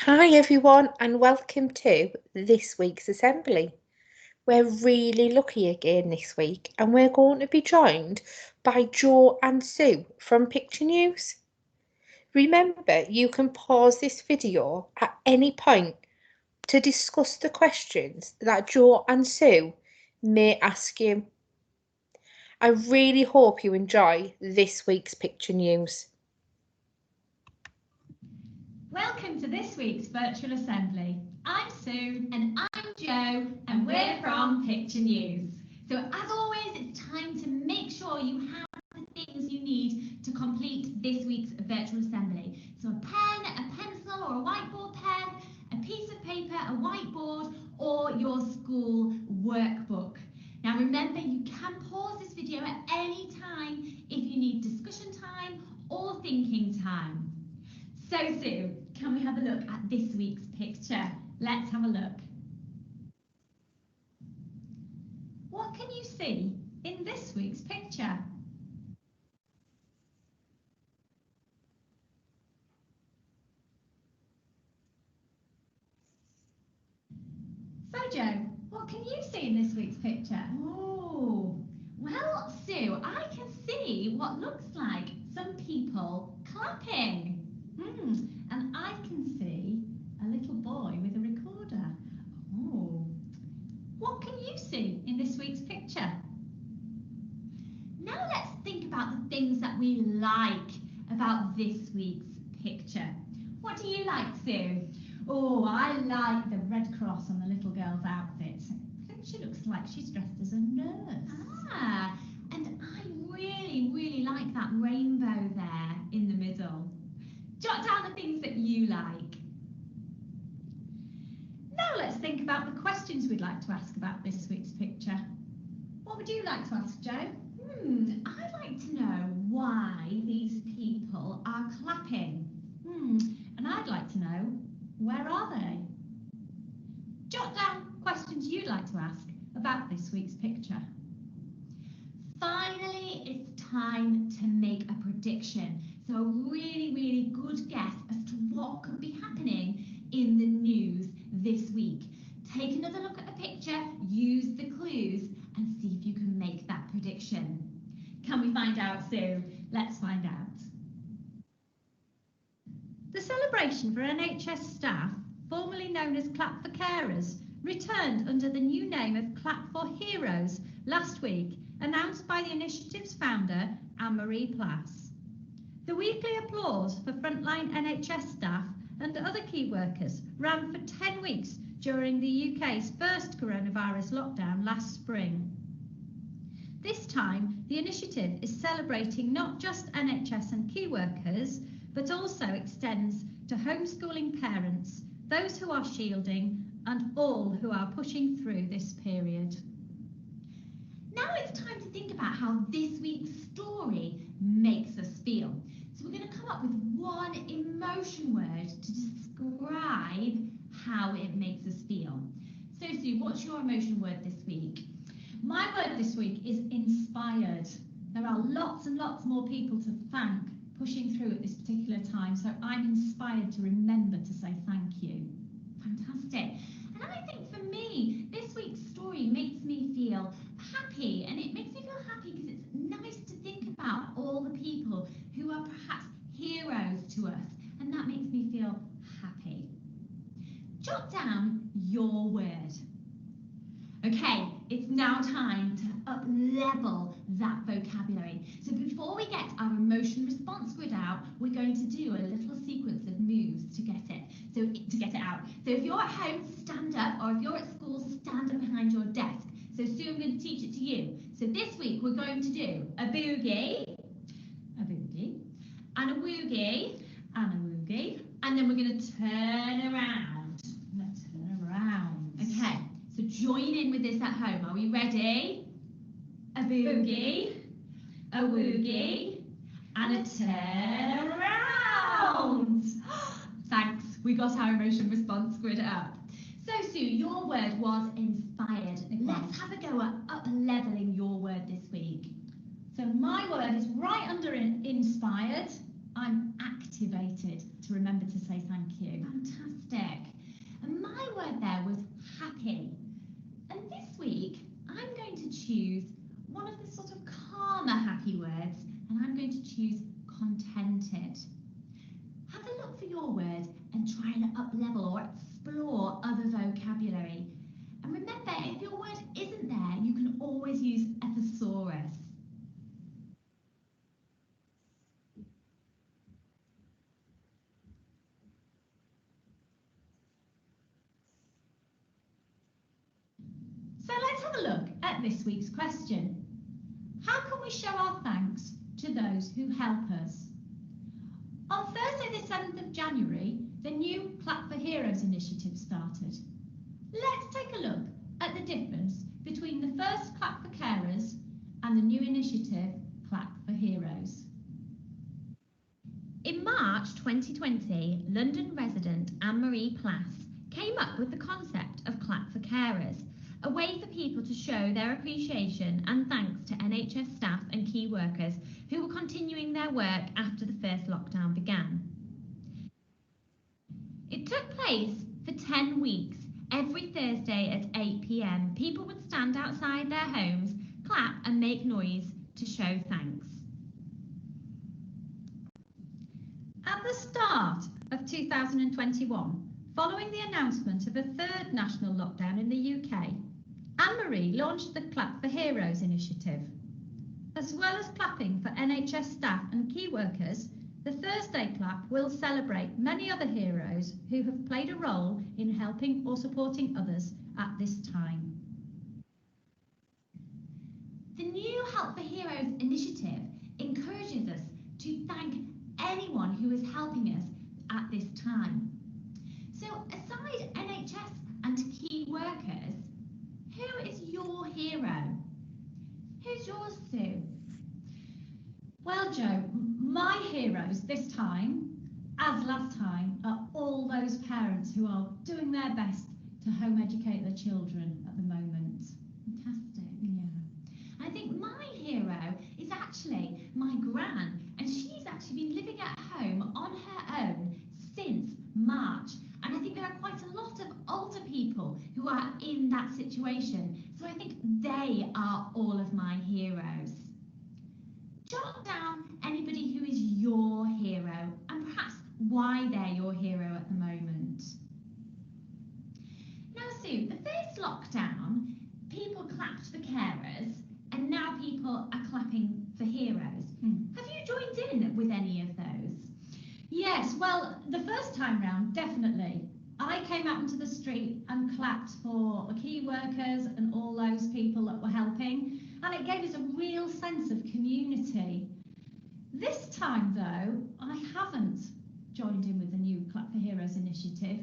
Hi everyone and welcome to this week's assembly. We're really lucky again this week and we're going to be joined by Jo and Sue from Picture News. Remember, you can pause this video at any point to discuss the questions that Jo and Sue may ask you. I really hope you enjoy this week's Picture News. Welcome to this week's virtual assembly. I'm Sue and I'm Jo and we're from Picture News. So as always, it's time to make sure you have the things you need to complete this week's virtual assembly. So a pen, a pencil or a whiteboard pen, a piece of paper, a whiteboard or your school workbook. Now remember, you can pause this video at any time if you need discussion time or thinking time. So Sue, can we have a look at this week's picture? Let's have a look. What can you see in this week's picture? So Jo, what can you see in this week's picture? Oh, well Sue, I can see what looks like some people clapping. And I can see a little boy with a recorder. Oh, what can you see in this week's picture? Now let's think about the things that we like about this week's picture. What do you like, Sue? Oh, I like the red cross on the little girl's outfit. I think she looks like she's dressed as a nurse. Ah, and I really like that rainbow there in the middle. Jot down the things that you like. Now let's think about the questions we'd like to ask about this week's picture. What would you like to ask, Jo? I'd like to know why these people are clapping. And I'd like to know, where are they? Jot down questions you'd like to ask about this week's picture. Finally, it's time to make a prediction. So a really good guess as to what could be happening in the news this week. Take another look at the picture, use the clues and see if you can make that prediction. Can we find out, Sue? Let's find out. The celebration for NHS staff, formerly known as Clap for Carers, returned under the new name of Clap for Heroes last week, announced by the initiative's founder, Anne-Marie Plass. The weekly applause for frontline NHS staff and other key workers ran for 10 weeks during the UK's first coronavirus lockdown last spring. This time, the initiative is celebrating not just NHS and key workers, but also extends to homeschooling parents, those who are shielding, and all who are pushing through this period. Now it's time to think about how this week's story makes us feel. So we're going to come up with one emotion word to describe how it makes us feel. So Sue, what's your emotion word this week? My word this week is inspired. There are lots and lots more people to thank pushing through at this particular time, so I'm inspired to remember to say thank you. Fantastic. And I think for me, this week's story makes me feel happy, and it makes me feel happy because it's nice to think about all the people who are perhaps heroes to us, and that makes me feel happy. Jot down your word. Okay, it's now time to up-level that vocabulary. So before we get our emotion response grid out, we're going to do a little sequence of moves to get it out. So if you're at home, stand up, or if you're at school, stand up behind your desk. So Sue, I'm going to teach it to you. So this week we're going to do a boogie, and a woogie, and a woogie, and then we're going to turn around. Let's turn around. Okay. So join in with this at home. Are we ready? A boogie, a woogie, and a turn around. Thanks, we got our emotion response grid up. So Sue, your word was inspired. Let's have a go at up-leveling your word this week. So my word is right under inspired. I'm activated to remember to say thank you. Fantastic. at this week's question. How can we show our thanks to those who help us? On Thursday the 7th of January, the new Clap for Heroes initiative started. Let's take a look at the difference between the first Clap for Carers and the new initiative Clap for Heroes. In March 2020, London resident Anne-Marie Plass came up with the concept of Clap for Carers, a way for people to show their appreciation and thanks to NHS staff and key workers who were continuing their work after the first lockdown began. It took place for 10 weeks. Every Thursday at 8 p.m, people would stand outside their homes, clap and make noise to show thanks. At the start of 2021, following the announcement of a third national lockdown in the UK, Anne-Marie launched the Clap for Heroes initiative. As well as clapping for NHS staff and key workers, the Thursday Clap will celebrate many other heroes who have played a role in helping or supporting others at this time. The new Help for Heroes initiative encourages us to thank anyone who is helping us at this time. So aside NHS and key workers, who is your hero? Who's yours, Sue? Well, Jo, my heroes this time, as last time, are all those parents who are doing their best to home educate their children at the moment. Fantastic. Yeah. I think my hero is actually my gran, and she's actually been living at home on her own since March. And I think there are quite a lot of older people who are in that situation. So I think they are all of my heroes. Jot down anybody who is your hero and perhaps why they're your hero at the moment. Now, Sue, the first lockdown, people clapped for carers and now people are clapping for heroes. Have you joined in with any of those? Yes, well, the first time round, definitely. I came out into the street and clapped for the key workers and all those people that were helping, and it gave us a real sense of community. This time, though, I haven't joined in with the new Clap for Heroes initiative.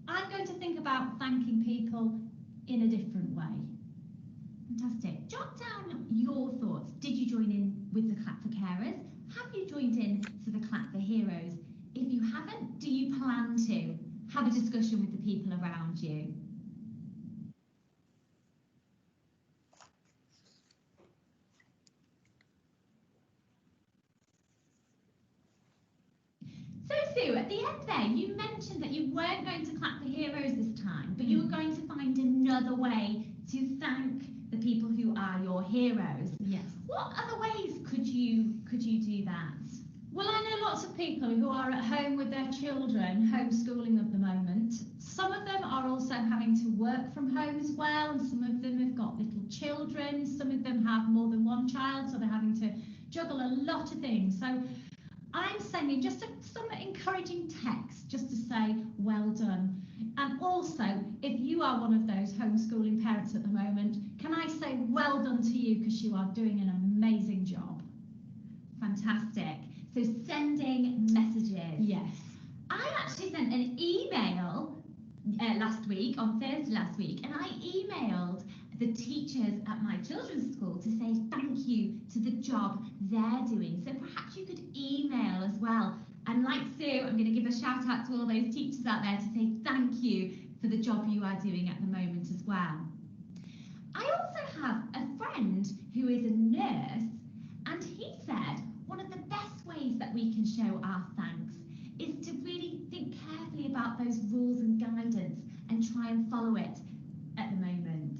I'm going to think about thanking people in a different way. Fantastic. Jot down your thoughts. Did you join in with the Clap for Carers? Have you joined in to the Clap for Heroes? If you haven't, do you plan to? Have a discussion with the people around you. So Sue, at the end there, you mentioned that you weren't going to Clap for Heroes this time, but you were going to find another way to thank the people who are your heroes. Yes. What other ways could you do that? Well, I know lots of people who are at home with their children, homeschooling at the moment. Some of them are also having to work from home as well, and some of them have got little children. Some of them have more than one child, so they're having to juggle a lot of things. So I'm sending just some encouraging text just to say, well done. And also, if you are one of those homeschooling parents at the moment, can I say well done to you because you are doing an amazing job. Fantastic. So sending messages. Yes. I actually sent an email last week, on Thursday last week, and I emailed the teachers at my children's school to say thank you to the job they're doing. So perhaps you could email as well. And like Sue, I'm going to give a shout out to all those teachers out there to say thank you for the job you are doing at the moment as well. I also have a friend who is a nurse, and he said one of the best ways that we can show our thanks is to really think carefully about those rules and guidance and try and follow it at the moment.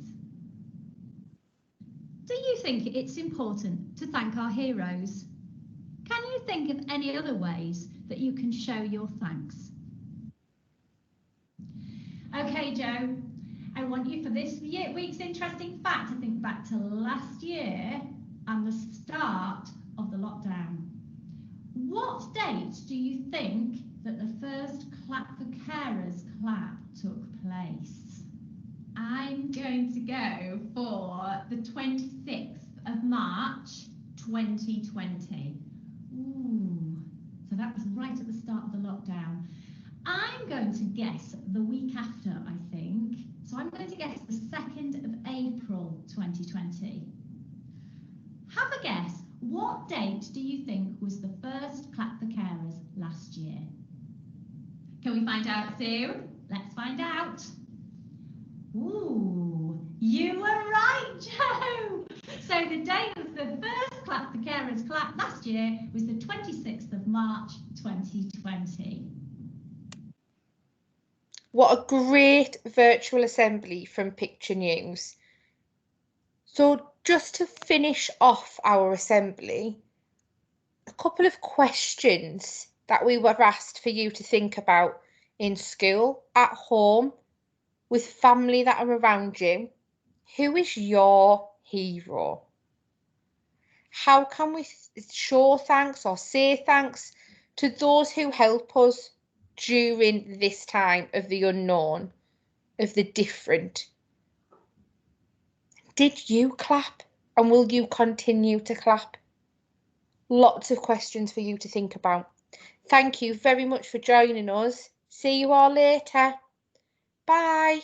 Do you think it's important to thank our heroes? Can you think of any other ways that you can show your thanks? Okay, Jo, I want you for this week's interesting fact to think back to last year and the start of the lockdown. What date do you think that the first Clap for Carers clap took place? I'm going to go for the 26th of March 2020. Ooh, so that was right at the start of the lockdown. I'm going to guess the week after, I think. So I'm going to guess the 2nd of April 2020. Have a guess. What date do you think was the first Clap for Carers last year? Can we find out, Sue? Let's find out. Ooh, you were right, Joe. So the date of the first Clap for Carers clap last year was the 26th of March 2020. What a great virtual assembly from Picture News. So just to finish off our assembly, a couple of questions that we were asked for you to think about in school, at home, with family that are around you. Who is your hero? How can we show thanks or say thanks to those who help us during this time of the unknown, of the different? Did you clap and will you continue to clap? Lots of questions for you to think about. Thank you very much for joining us. See you all later. Bye.